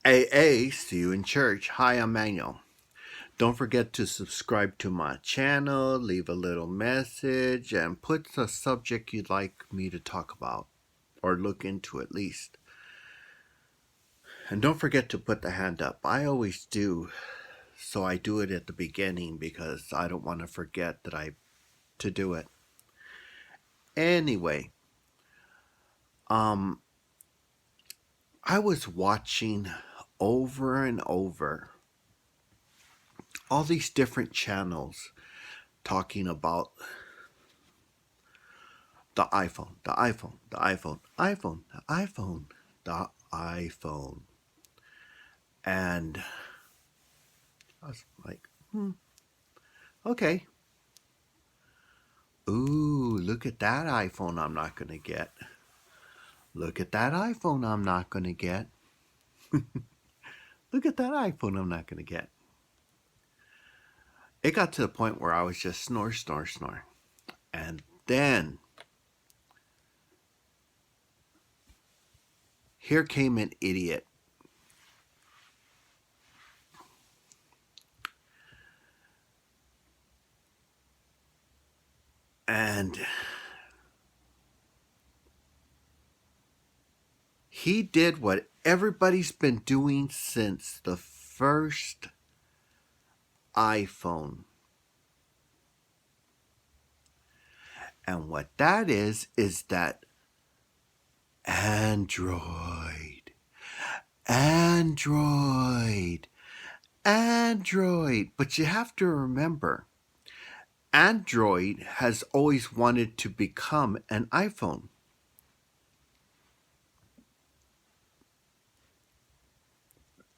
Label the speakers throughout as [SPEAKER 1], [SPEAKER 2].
[SPEAKER 1] AA, see you in church. Hi, I'm Manuel. Don't forget to subscribe to my channel, leave a little message, and put the subject you'd like me to talk about, or look into at least. And don't forget to put the hand up. I always do, so I do it at the beginning because I don't want to forget to do it. Anyway, I was watching over and over all these different channels talking about the iPhone, the iPhone, the iPhone, iPhone, the iPhone, the iPhone. And I was like, okay. Ooh, look at that iPhone I'm not going to get. Look at that iPhone I'm not going to get. Look at that iPhone I'm not going to get. It got to the point where I was just snore, snore, snore. And then here came an idiot. And he did what everybody's been doing since the first iPhone. And what that is that Android, Android, Android. But you have to remember, Android has always wanted to become an iPhone.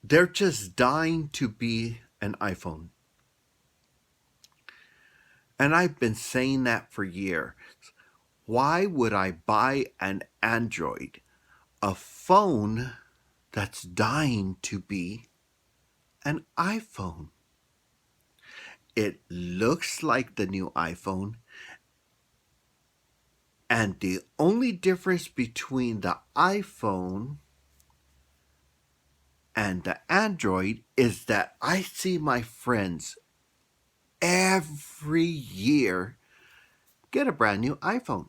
[SPEAKER 1] They're just dying to be an iPhone. And I've been saying that for years. Why would I buy an Android, a phone that's dying to be an iPhone? It looks like the new iPhone, and the only difference between the iPhone and the Android is that I see my friends every year get a brand new iPhone.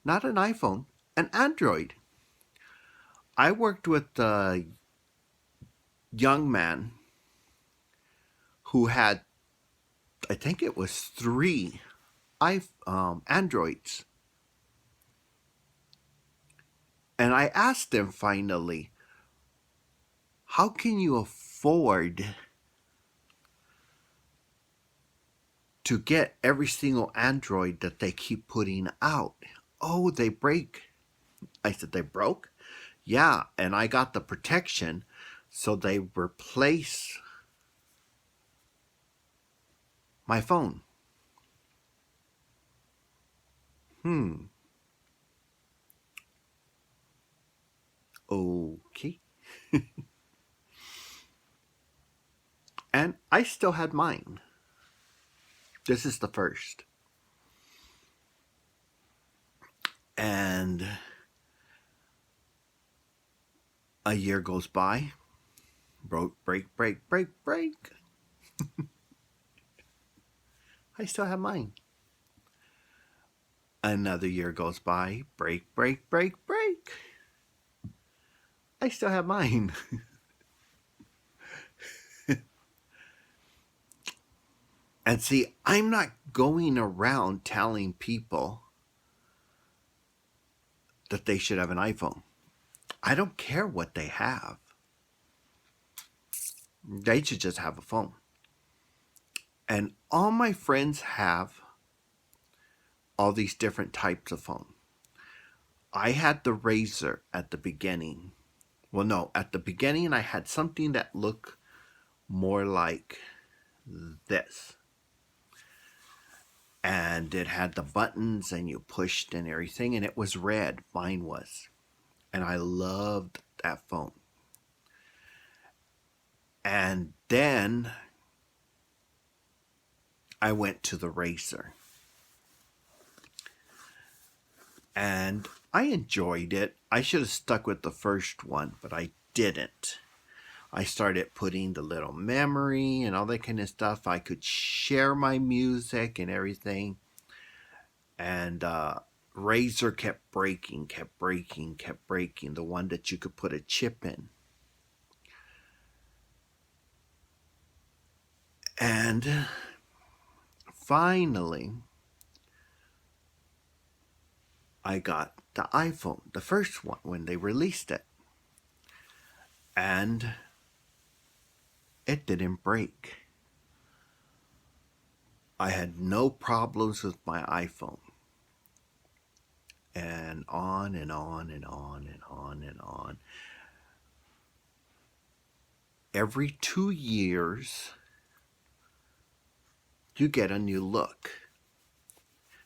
[SPEAKER 1] Not an iPhone, an Android. I worked with a young man who had, I think it was three Androids. And I asked him finally, how can you afford to get every single Android that they keep putting out? Oh, they break. I said, they broke? Yeah, and I got the protection, so they replace my phone. Okay. And I still had mine. This is the first. And a year goes by. Break. I still have mine. Another year goes by. Break. I still have mine. And see, I'm not going around telling people that they should have an iPhone. I don't care what they have. They should just have a phone. And all my friends have all these different types of phone. I had the Razr at the beginning. Well, no, at the beginning I had something that looked more like this. And it had the buttons and you pushed and everything, and it was red. Mine was. And I loved that phone. And then I went to the Razr. And I enjoyed it. I should have stuck with the first one, but I didn't. I started putting the little memory and all that kind of stuff. I could share my music and everything. And Razor kept breaking, kept breaking, kept breaking. The one that you could put a chip in. And finally, I got the iPhone, the first one, when they released it. And it didn't break. I had no problems with my iPhone. And on and on and on and on and on. Every 2 years, you get a new look.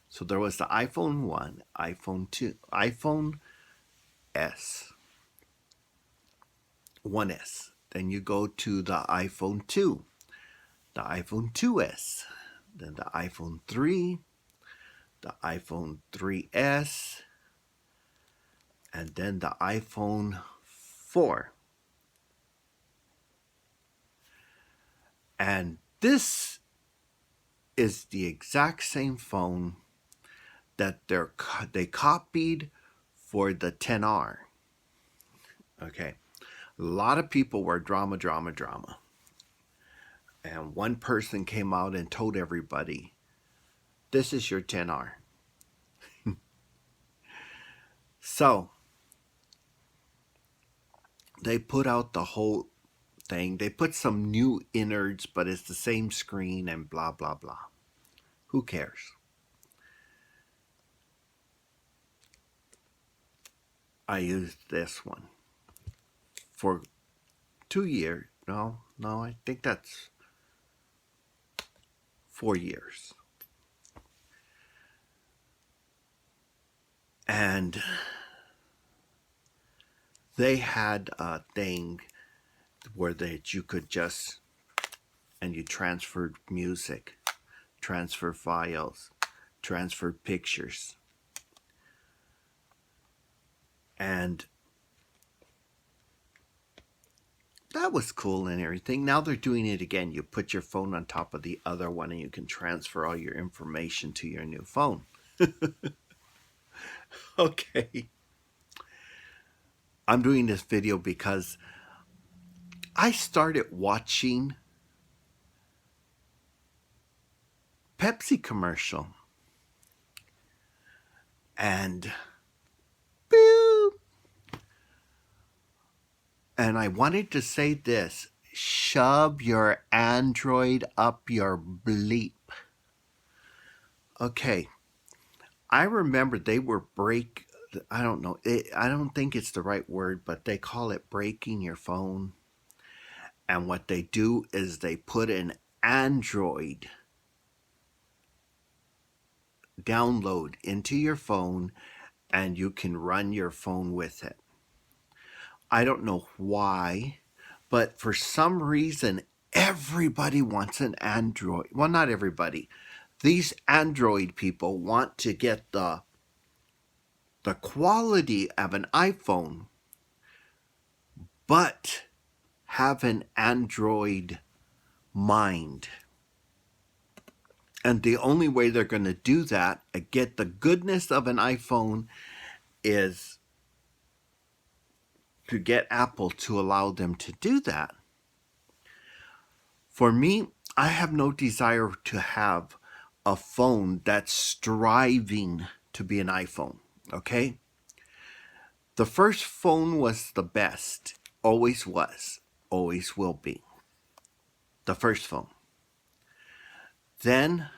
[SPEAKER 1] So there was the iPhone 1, iPhone 2, iPhone S, 1S. Then you go to the iPhone 2, the iPhone 2S, then the iPhone 3, the iPhone 3S, and then the iPhone 4. And this is the exact same phone that they copied for the 10R. Okay. A lot of people were drama. And one person came out and told everybody, this is your 10R. So, they put out the whole thing. They put some new innards, but it's the same screen and blah, blah, blah. Who cares? I used this one for 2 years. No, I think that's 4 years. And they had a thing where you could just, and you transferred music, transfer files, transfer pictures. And that was cool and everything. Now they're doing it again. You put your phone on top of the other one and you can transfer all your information to your new phone. Okay. I'm doing this video because I started watching Pepsi commercial. And boop. And I wanted to say this. Shove your Android up your bleep. Okay. I remember they were I don't know. I don't think it's the right word, but they call it breaking your phone. And what they do is they put an Android download into your phone and you can run your phone with it. I don't know why, but for some reason, everybody wants an Android. Well, not everybody. These Android people want to get the quality of an iPhone, but have an Android mind. And the only way they're going to do that, get the goodness of an iPhone, is to get Apple to allow them to do that. For me, I have no desire to have a phone that's striving to be an iPhone, okay? The first phone was the best. Always was. Always will be. The first phone. Then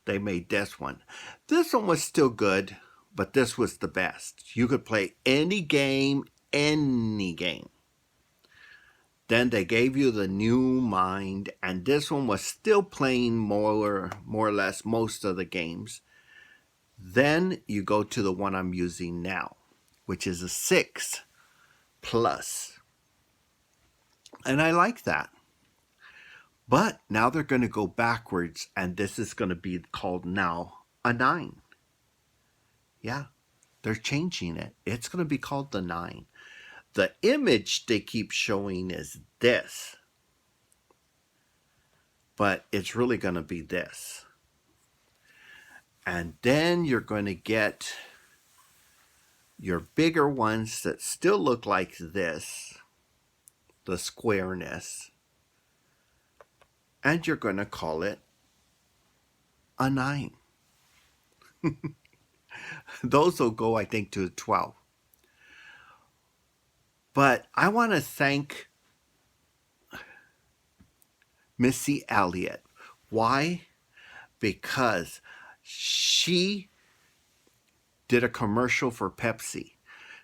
[SPEAKER 1] they made this one. This one was still good, but this was the best. You could play any game. Then they gave you the new Mind, and this one was still playing more or less most of the games. Then you go to the one I'm using now, which is a 6 Plus. And I like that. But now they're going to go backwards, and this is going to be called now a 9. Yeah, they're changing it. It's going to be called the 9. The image they keep showing is this, but it's really going to be this. And then you're going to get your bigger ones that still look like this, the squareness, and you're going to call it a 9. Those will go, I think, to 12. But I want to thank Missy Elliott. Why? Because she did a commercial for Pepsi.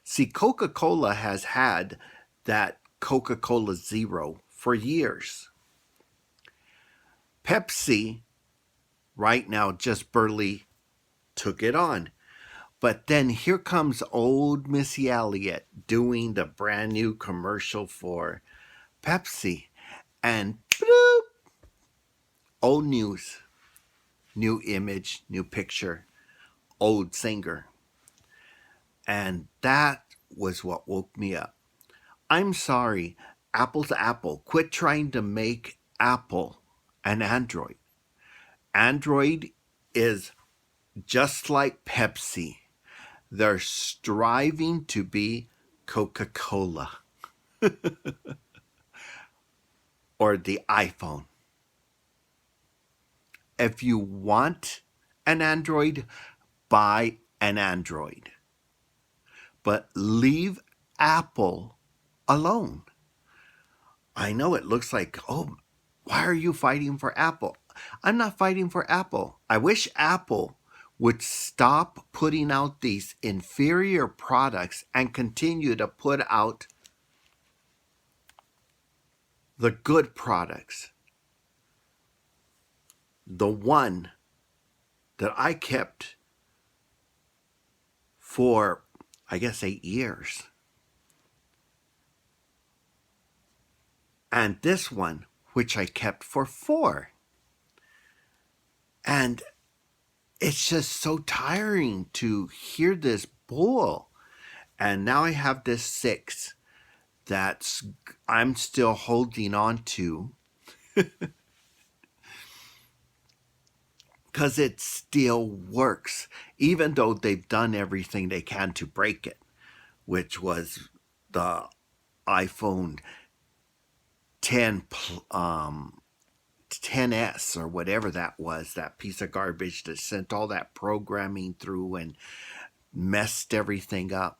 [SPEAKER 1] See, Coca-Cola has had that Coca-Cola Zero for years. Pepsi, right now, just barely took it on. But then here comes old Missy Elliott doing the brand new commercial for Pepsi. And bloop, old news, new image, new picture, old singer. And that was what woke me up. I'm sorry, Apple's Apple. Quit trying to make Apple an Android. Android is just like Pepsi. They're striving to be Coca-Cola or the iPhone. If you want an Android, buy an Android. But leave Apple alone. I know it looks like, oh, why are you fighting for Apple? I'm not fighting for Apple. I wish Apple would stop putting out these inferior products and continue to put out the good products. The one that I kept for, I guess, 8 years. And this one, which I kept for 4. And it's just so tiring to hear this bull. And now I have this 6 that I'm still holding on to because it still works, even though they've done everything they can to break it, which was the iPhone 10s or whatever that was, that piece of garbage that sent all that programming through and messed everything up.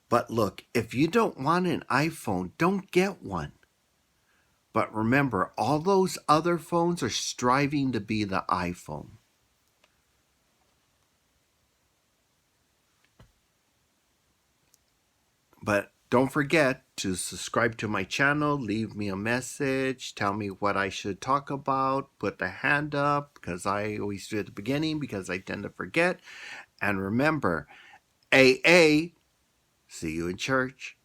[SPEAKER 1] But look, if you don't want an iPhone, don't get one. But remember, all those other phones are striving to be the iPhone. But don't forget to subscribe to my channel, leave me a message, tell me what I should talk about, put the hand up, because I always do at the beginning because I tend to forget. And remember, AA, see you in church.